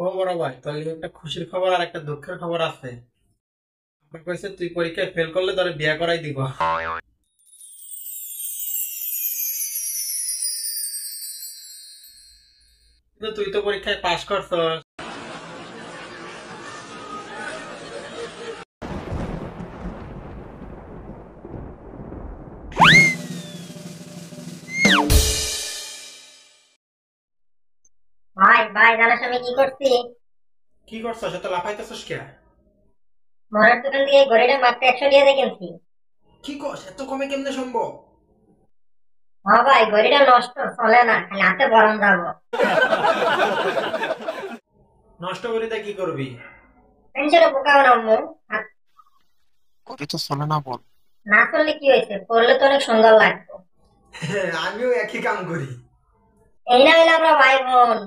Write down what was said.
ও বড় ভাই, তোর লিগে একটা খুশির খবর আর একটা দুঃখের খবর আছে। আমার কইছে তুই পরীক্ষায় ফেল করলে তোরে বিয়া করাই দিব। কিন্তু তুই তো পরীক্ষায় পাশ করছস। ভাই ভাই জানাস আমি কি করছি? কি করছস? এত লাফাইতেছস কে? মরার দোকান থেকে ঘড়িটা মাত্র 100 টাকা দিয়ে কিনছি। কি কস? এত কমে কেমনে সম্ভব? হ্যাঁ ভাই, ঘড়িটা নষ্ট, চলে না, খালি হাতে বরং যাবো। নষ্ট করিতে কি করবি? মানুষের বোকা বানাবো। আর ঘড়ি তো চলে না বল। না করলে কি হয়েছে, করলে তো অনেক সুন্দর লাগতো। আমিও একই কাম করি। এই না হইলে আমরা ভাই বোন।